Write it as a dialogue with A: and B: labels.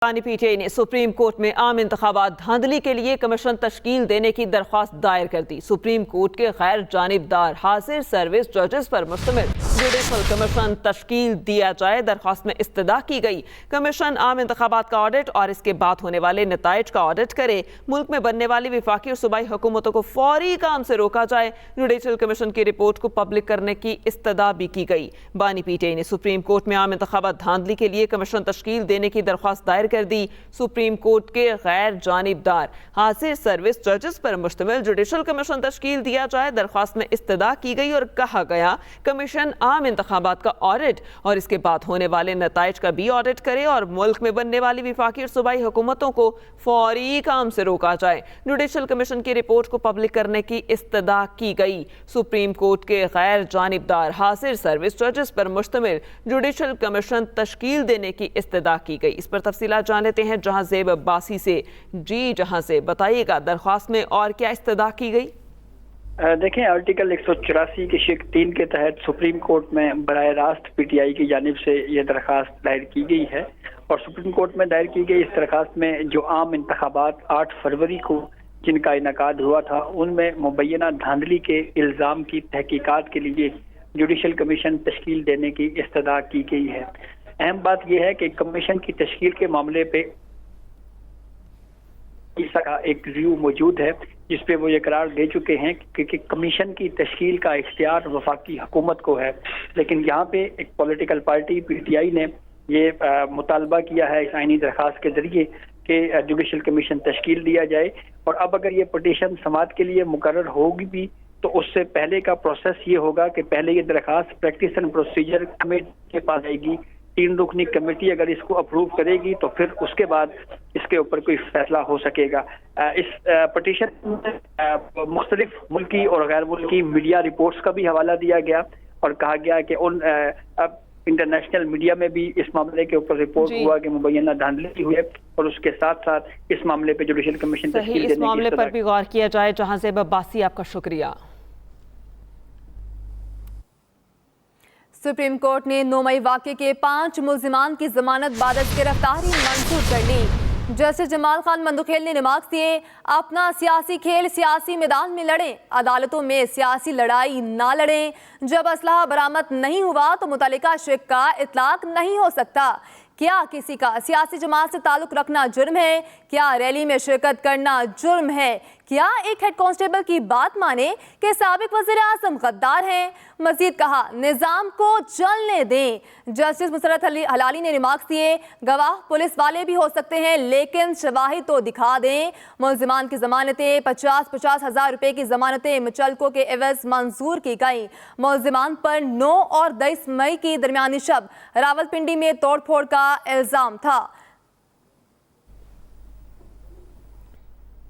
A: بانی P T I نے supreme court میں عام انتخابات دھاندلی کے لیے کمیشن تشکیل دینے کی درخواست دائر کر دی۔ سپریم کورٹ کے غیر جانبدار حاضر سروس ججز پر مشتمل جوڈیشل کمیشن تشکیل دیا جائے، درخواست میں استدعا کی گئی۔ کمیشن عام انتخابات کا آڈٹ اور اس کے بعد ہونے والے نتائج کا آڈٹ کرے، ملک میں بننے والی وفاقی اور صوبائی حکومتوں کو فوری کام سے روکا جائے۔ جوڈیشل کمیشن کی رپورٹ کو پبلک کرنے کی استدعا بھی کی گئی۔ بانی پی ٹی آئی نے سپریم کورٹ میں عام انتخابات دھاندلی کے لیے کمیشن تشکیل دینے کی درخواست دائر کر دی۔ سپریم کورٹ کے غیر جانبدار حاضر سروس ججز پر مشتمل جوڈیشل کمیشن تشکیل دیا جائے، درخواست میں استدعا کی گئی اور کہا گیا کمیشن عام انتخابات کا آڈٹ اور اس کے بعد ہونے والے نتائج کا بھی آڈٹ کرے اور ملک میں بننے والی وفاقی اور صوبائی حکومتوں کو فوری کام سے روکا جائے۔ جوڈیشل کمیشن کی رپورٹ کو پبلک کرنے کی استدعا کی گئی۔ سپریم کورٹ کے غیر جانبدار حاضر سروس ججز پر مشتمل جوڈیشل کمیشن تشکیل دینے کی استدعا کی گئی۔ اس پر تفصیلات جان لیتے ہیں جہاں زیب عباسی سے۔ جہاں سے بتائیے گا درخواست میں اور کیا استدعا کی گئی؟
B: دیکھیں، آرٹیکل 184 کے شق 3 کے تحت سپریم کورٹ میں براہ راست پی ٹی آئی کی جانب سے یہ درخواست دائر کی گئی ہے اور سپریم کورٹ میں دائر کی گئی اس درخواست میں جو عام انتخابات 8 فروری کو جن کا انعقاد ہوا تھا ان میں مبینہ دھاندلی کے الزام کی تحقیقات کے لیے جوڈیشل کمیشن تشکیل دینے کی استدعا کی گئی ہے۔ اہم بات یہ ہے کہ کمیشن کی تشکیل کے معاملے پہ اس کا ایک ریویو موجود ہے جس پہ وہ یہ قرار دے چکے ہیں کہ کمیشن کی تشکیل کا اختیار وفاقی حکومت کو ہے، لیکن یہاں پہ ایک political party P T I نے یہ مطالبہ کیا ہے اس آئینی درخواست کے ذریعے کہ جوڈیشل کمیشن تشکیل دیا جائے، اور اب اگر یہ پٹیشن سماعت کے لیے مقرر ہوگی بھی تو اس سے پہلے کا پروسیس یہ ہوگا کہ پہلے یہ درخواست پریکٹس اینڈ پروسیجر کمیٹی کے پاس جائے گی۔ 3 رکنی کمیٹی اگر اس کو اپروو کرے گی تو پھر اس کے بعد اس کے اوپر کوئی فیصلہ ہو سکے گا۔ اس پٹیشن میں مختلف ملکی اور غیر ملکی میڈیا رپورٹس کا بھی حوالہ دیا گیا اور کہا گیا کہ ان انٹرنیشنل میڈیا میں بھی اس معاملے کے اوپر رپورٹ ہوا کہ مبینہ دھاندلی ہوئی ہے، اور اس کے ساتھ ساتھ اس معاملے پہ جوڈیشل کمیشن تشکیل دینے کی
A: اس معاملے پر بھی غور کیا جائے۔ جہاں زیب عباسی، آپ کا شکریہ۔
C: سپریم کورٹ نے 9 مئی واقعے کے 5 ملزمان کی ضمانت بعد از گرفتاری منظور کر لی۔ جسٹس جمال خان مندوخیل نے ریمارکس دیے، اپنا سیاسی کھیل سیاسی میدان میں لڑیں، عدالتوں میں سیاسی لڑائی نہ لڑیں۔ جب اسلحہ برآمد نہیں ہوا تو متعلقہ شق کا اطلاق نہیں ہو سکتا۔ کیا کسی کا سیاسی جماعت سے تعلق رکھنا جرم ہے؟ کیا ریلی میں شرکت کرنا جرم ہے؟ کیا ایک ہیڈ کانسٹیبل کی بات مانے کہ سابق وزیر اعظم غدار ہیں؟ مزید کہا نظام کو چلنے دیں۔ جسٹس مسرت ہلالی نے ریمارکس دیے، گواہ پولیس والے بھی ہو سکتے ہیں لیکن شواہد تو دکھا دیں۔ ملزمان کی ضمانتیں 50 ہزار روپے کی ضمانتیں مچلکوں کے عوض منظور کی گئیں۔ ملزمان پر 9 اور 10 مئی کی درمیانی شب راولپنڈی میں توڑ پھوڑ کا الزام تھا۔